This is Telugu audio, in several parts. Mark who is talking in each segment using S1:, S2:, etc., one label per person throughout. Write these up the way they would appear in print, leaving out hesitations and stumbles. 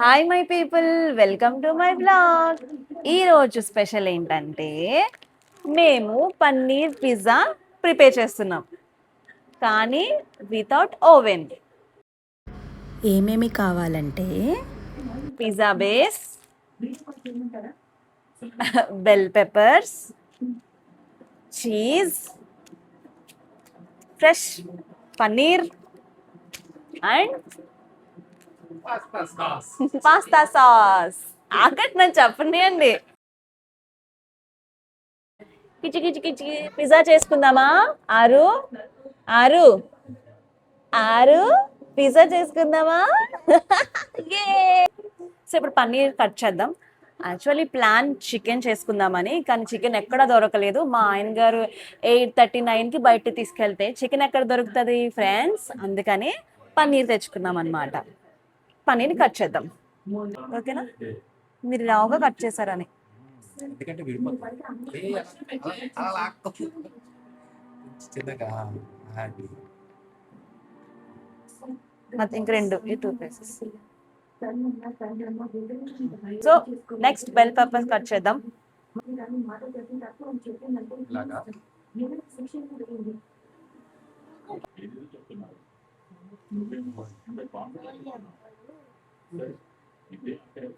S1: Hi my people, welcome to my blog. ఈరోజు స్పెషల్ ఏంటంటే మేము పన్నీర్ పిజ్జా ప్రిపేర్ చేస్తున్నాం, కానీ వితౌట్ ఓవెన్.
S2: ఏమేమి కావాలంటే
S1: pizza base, bell peppers, cheese, fresh paneer and pasta sauce. ఆకట్ నన్ను చెప్పండి. కిచి కిచి కిచి పిజ్జా చేసుకుందామా? ఆరు ఆరు ఆరు పిజ్జా చేసుకుందామా? సో ఇప్పుడు పన్నీర్ కట్ చేద్దాం. యాక్చువల్లీ ప్లాన్ చికెన్ చేసుకుందామని, కానీ చికెన్ ఎక్కడ దొరకలేదు. మా ఆయన గారు 8:39కి బయట తీసుకెళ్తే చికెన్ ఎక్కడ దొరుకుతుంది ఫ్రెండ్స్, అందుకని పన్నీర్ తెచ్చుకున్నాం అనమాట. పన్నీర్ని కట్ చేద్దాం, ఓకేనా? మీరు రావుగా కట్ చేశారని.
S3: ఎందుకంటే విడిపోతుంది అలా లాక్కపో చిన్నగా
S1: ఇంక రెండు ఈ 2 pieces. So next bell peppers cut చేద్దాం.
S3: ఇలాగా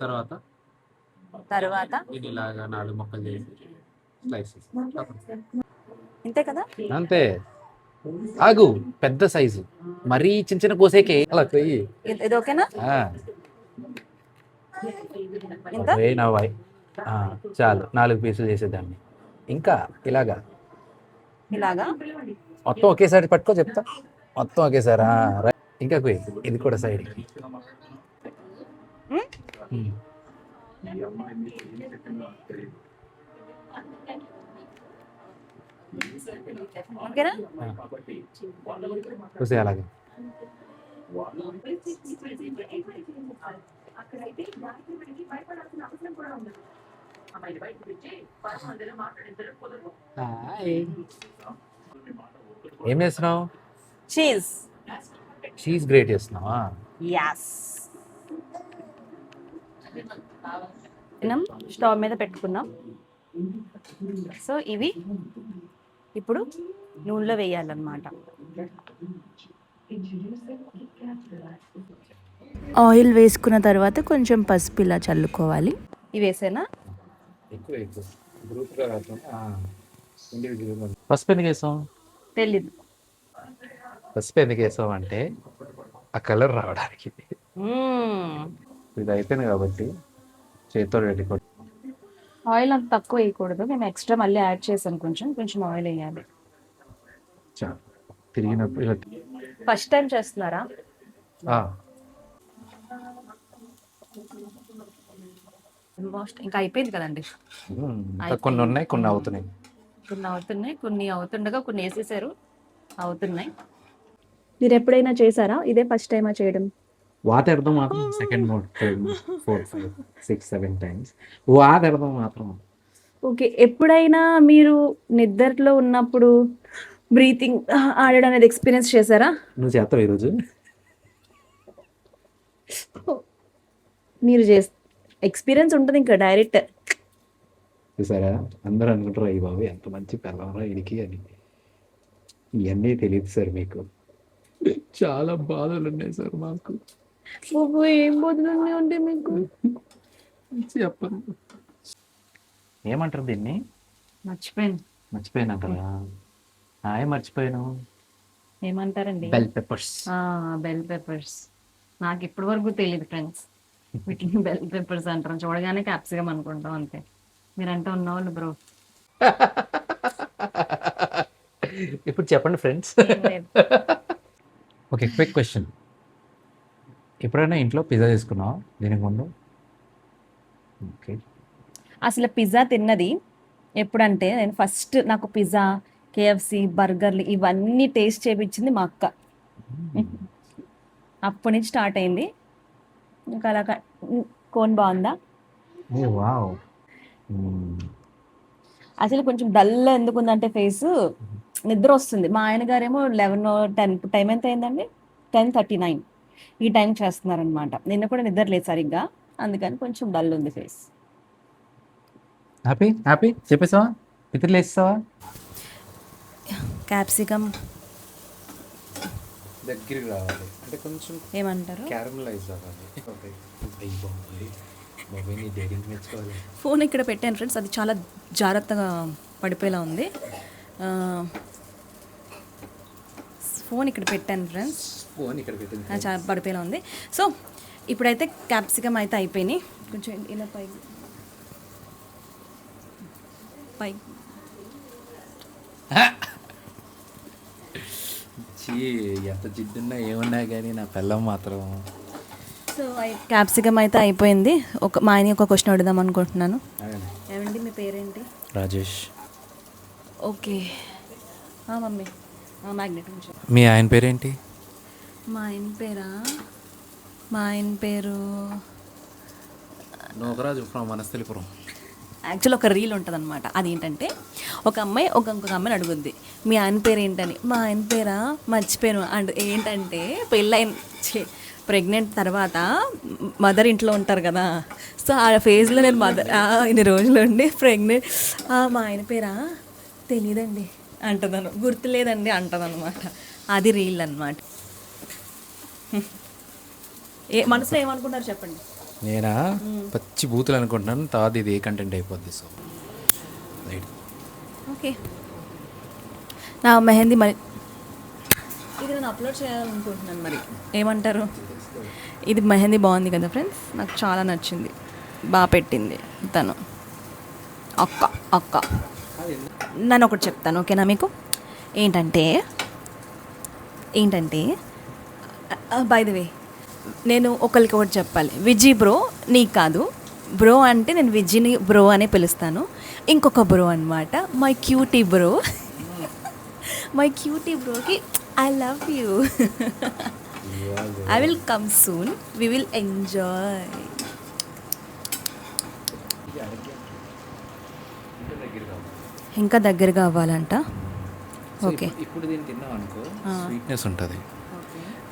S3: తర్వాత
S1: తర్వాత
S3: ఇది ఇలాగా 4 ముక్కలు చేసి స్లైసెస్
S1: ఇంతే కదా.
S3: అంతే. ఆగు, పెద్ద సైజు మరీ చిన్న చిన్న కోసేకే అలా చెయ్యి.
S1: ఇది ఓకేనా? ఇంత
S3: చాలు, 4 పీసులు చేసేదాన్ని. ఇంకా ఇలాగా
S1: ఇలాగా
S3: మొత్తం ఒకేసారి పట్టుకో, చెప్తా. మొత్తం ఒకేసారి ఇంకా ఇది కూడా సైడ్.
S1: ఓకేనా?
S3: చూసే అలాగే ఏం చేస్తున్నావు?
S1: చీజ్.
S3: చీజ్ గ్రేట్ చేస్తున్నావా?
S1: యాస్. స్టవ్ మీద పెట్టుకున్నాం. సో ఇవి ఇప్పుడు నూనెలో వేయాలన్నమాట.
S2: ఆయిల్ వేసుకున్న తర్వాత కొంచెం పసుపు ఇలా చల్లుకోవాలి.
S1: ఇవి వేసేనా?
S3: పసుపు ఎందుకు వేసాం?
S1: తెలీదు.
S3: పసుపు ఎందుకు వేసాం అంటే ఆ కలర్ రావడానికి. ఇది అయిపోయింది కాబట్టి చేతితో పెట్టుకోండి.
S1: ఆయిల్ అంత తక్కువ వేయకూడదు, మేము ఎక్స్ట్రా మళ్ళీ యాడ్ చేసాం. కొంచెం కొంచెం ఆయిల్ వేయాలి.
S3: తిరిగినప్పుడు ఇలా
S1: ఫస్ట్ టైం చేస్తున్నారా? ఆల్మోస్ట్ ఇంకా అయిపోయింది కదండి.
S3: కొన్ని ఉన్నాయి, కొన్ని అవుతున్నాయి.
S1: కొన్ని అవుతుండగా కొన్ని వేసేసారు, అవుతున్నాయి. మీరు ఎప్పుడైనా చేశారా? ఇదే ఫస్ట్ టైమా చేయడం?
S3: వాతెడదాం మాత్రం సెకండ్ మోడ్ 4 5 6 7 టైమ్స్ వాతెడదాం మాత్రం.
S1: ఓకే. ఎప్పుడైనా మీరు నిద్రలో ఉన్నప్పుడు బ్రీతింగ్ ఆడడం అనేది ఎక్స్పీరియన్స్ చేశారా?
S3: నువ్వు చేస్తావు ఈరోజు?
S1: మీరు ఎక్స్పీరియన్స్ ఉంటుంది ఇంకా డైరెక్ట్.
S3: చూసారా, అందరూ అనుకుంటారు అయ్యి బాబు ఎంత మంచి పిల్లవరా ఇడికి అని. ఇవన్నీ తెలియదు సార్ మీకు. చాలా బాధలు ఉన్నాయి సార్ మాకు.
S1: ఏం బదులు ఉంటే మీకు
S3: చెప్పండి. ఏమంటారు దీన్ని? మర్చిపోయాను అంటారా? మర్చిపోయాను.
S1: ఏమంటారండి?
S3: Bell peppers.
S1: Bell peppers. నాకు ఇప్పటి వరకు తెలియదు ఫ్రెండ్స్, వీటిని బెల్ పెప్పర్స్ అంటారు. చూడగానే క్యాప్సికమ్ అనుకుంటాం అంతే. మీరంటే ఉన్నవాళ్ళు బ్రో.
S3: ఇప్పుడు చెప్పండి ఫ్రెండ్స్. Okay, quick question. ఎప్పుడైనా ఇంట్లో పిజ్జా చేసుకున్నావా దీనికి ముందు? ఓకే.
S1: అసలు పిజ్జా తిన్నది ఎప్పుడంటే, నేను ఫస్ట్ నాకు పిజ్జా, కేఎఫ్సి, బర్గర్లు ఇవన్నీ టేస్ట్ చేయించింది మా అక్క. అప్పటి నుంచి స్టార్ట్ అయింది. ఇంకా అలా కోన్ బాగుందా?
S3: వావ్.
S1: అసలు కొంచెం డల్ ఎందుకుందంటే ఫేస్, నిద్ర వస్తుంది. మా ఆయన గారేమో 11 10 టైం ఎంత అయిందండి? 10:39. ఈ టైం చేస్తున్నారనమాట. నిన్న కూడా నిద్ర లేదు సరిగ్గా, అందుకని కొంచెం డల్ ఉంది ఫేస్.
S3: హ్యాపీ హ్యాపీ చెప్పేసావా, నిద్ర లేస్తావా?
S1: క్యాప్సికమ్
S3: దగ్గరికి రావాలి అంటే కొంచెం
S1: ఏమంటారు,
S3: క్యారమలైజ్ అవ్వాలి. బాబాయ్ నీ డేటింగ్ నేర్చుకోవాలి.
S1: ఫోన్ ఇక్కడ పెట్టాను ఫ్రెండ్స్, అది చాలా జాగ్రత్తగా పడిపోయేలా ఉంది. ఫోన్ ఇక్కడ పెట్టాను ఫ్రెండ్స్,
S3: ఫోన్ ఇక్కడ పెట్టింది.
S1: చాలా పడిపోయేలా ఉంది. సో ఇప్పుడైతే క్యాప్సికమ్ అయితే అయిపోయినాయి. కొంచెం ఇలా పై
S3: ఎంత జిడ్డున్నా ఏమున్నా కానీ నా పిల్లం మాత్రం.
S1: సో క్యాప్సికమ్ అయితే అయిపోయింది. మా ఆయన ఒక క్వశ్చన్ అడుగుదాం అనుకుంటున్నాను. ఏమండి మీ పేరేంటి?
S3: రాజేష్.
S1: ఓకే మమ్మీ మ్యాగ్నెట్ నుంచి.
S3: మీ ఆయన పేరేంటి?
S1: మా ఆయన పేరు
S3: నోకరాజు ఫ్రమ్ వనస్థలిపురం.
S1: యాక్చువల్ ఒక రీల్ ఉంటుంది అనమాట. అదేంటంటే ఒక అమ్మాయి ఇంకొక అమ్మాయిని అడుగుద్ది, మీ ఆయన పేరు ఏంటని. మా ఆయన పేరా మర్చిపోయాను అండ్ ఏంటంటే ప్రెగ్నెంట్ తర్వాత మదర్ ఇంట్లో ఉంటారు కదా, సో ఆ ఫేజ్లో నేను ఇన్ని రోజులు ఉండి ప్రెగ్నెంట్, మా ఆయన పేరా తెలీదండి అంటదాను, గుర్తులేదండి అంటదనమాట. అది రీల్ అనమాట. మనసులో ఏమనుకుంటారు చెప్పండి.
S3: నేనా పచ్చి బూతులు అనుకుంటున్నాను, తర్వాత ఇది ఏ కంటెంట్ అయిపోద్ది. So right
S1: okay. నా మెహందీ మరి ఇది నేను అప్లోడ్ చేయాలనుకుంటున్నాను, మరి ఏమంటారు? ఇది మెహందీ బాగుంది కదా ఫ్రెండ్స్, నాకు చాలా నచ్చింది, బాగా పెట్టింది తను. అక్క నన్ను ఒకటి చెప్తాను ఓకేనా మీకు. ఏంటంటే బై ద వే నేను ఒకరికి ఒకటి చెప్పాలి. విజ్జీ బ్రో నీకు కాదు, బ్రో అంటే నేను విజ్జీని బ్రో అనే పిలుస్తాను. ఇంకొక బ్రో అనమాట మై క్యూటీ బ్రోకి I love you. I will come soon, we will enjoy. ఇంకా దగ్గరగా అవ్వాలంట. ఓకే
S3: ఇప్పుడు దీన్ని తిన్నాం అనుకో స్వీట్నెస్ ఉంటుంది.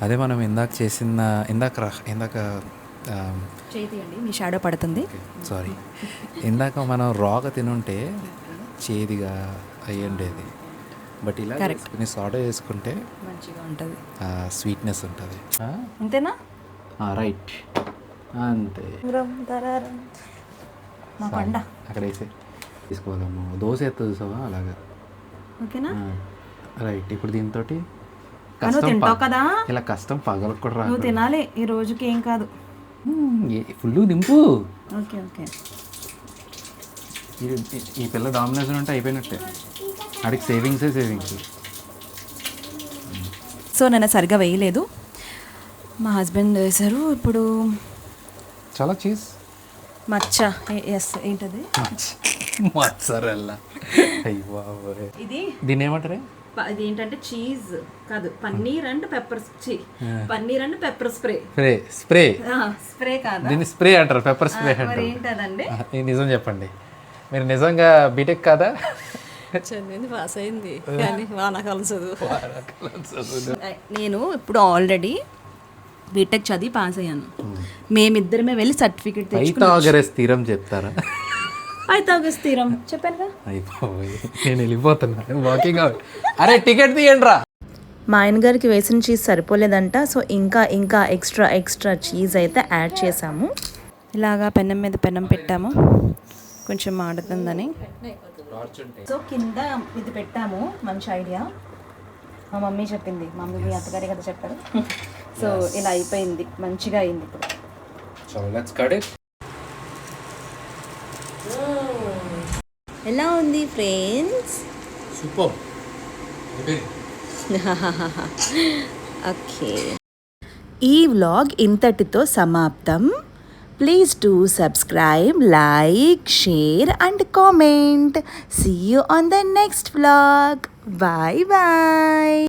S3: అదే మనం ఇందాక చేసిన ఇందాక
S1: చేయండి, మీ షాడో పడుతుంది.
S3: సారీ, ఇందాక మనం రాగా తినుంటే చేదిగా అయ్యండేది. బట్ ఇలా కొన్ని సోడా వేసుకుంటే
S1: మంచిగా ఉంటుంది,
S3: స్వీట్నెస్ ఉంటుంది.
S1: అంతేనా?
S3: రైట్, అంతే.
S1: మా పండ
S3: అక్కడ వేసే తీసుకోవాలమ్మా. దోశ ఎత్తుంది చూసావా అలాగా.
S1: ఓకేనా?
S3: రైట్. ఇప్పుడు దీంతో
S1: తింటావు కదా,
S3: ఇలా కష్టం పగలకు కూడా
S1: నువ్వు తినాలి ఈ రోజుకి, ఏం కాదు.
S3: ఫుల్ దింపు.
S1: Okay okay.
S3: ఈ పిల్ల డామినేషన్ ఉంటే అయిపోయినట్టే, అడిగి సేవింగ్స్.
S1: సో నేను సరిగా వేయలేదు, మా హస్బెండ్ వేశారు. ఇప్పుడు
S3: చాలా చీజ్
S1: ఎస్ ఏంటది
S3: మచ్చరల్లా. అయ్యో
S1: ఇది
S3: దీన్ని ఏమంటారే?
S1: ఇది ఏంటంటే చీజ్ కాదు, పన్నీర్ అండ్ పెప్పర్ స్ప్రే కాదు,
S3: దీన్ని స్ప్రే అంటారు, పెప్పర్ స్ప్రే అంటారు.
S1: ఏంటదండి?
S3: నిజం చెప్పండి, మీరు నిజంగా బీటెక్ కాదా?
S1: చదివింది పాస్ అయింది కానీ వానాకాలం చదువు. నేను ఇప్పుడు ఆల్రెడీ బీటెక్ చదివి పాస్ అయ్యాను. మేమిద్దరమే వెళ్ళి సర్టిఫికేట్
S3: పైథాగరస్ థీరం చెప్తారా?
S1: పైథాగరస్ థీరం చెప్పానుగా.
S3: అయిపోయి నేను వెళ్ళిపోతున్నా వాకింగ్ అవుట్. అరే టికెట్ తీయండి రా.
S2: మా ఆయన గారికి వేసిన చీజ్ సరిపోలేదంట, సో ఇంకా ఎక్స్ట్రా చీజ్ అయితే యాడ్ చేసాము.
S1: ఇలాగా పెన్నం మీద పెన్నం పెట్టాము, కొంచెం మాడుతుందని. సో కింద ఇది పెట్టాము, మంచి ఐడియా. మా మమ్మీ చెప్పింది, మమ్మీ మీ అత్తగారి కదా చెప్పారు. సో ఇలా అయిపోయింది, మంచిగా అయింది ఇప్పుడు.
S3: So let's cut it.
S1: ఎలా ఉంది ఫ్రెండ్స్?
S3: సూపర్.
S2: ఓకే, ఈ వ్లాగ్ ఇంతటితో సమాప్తం. Please do subscribe, like, share and comment. See you on the next vlog. Bye bye.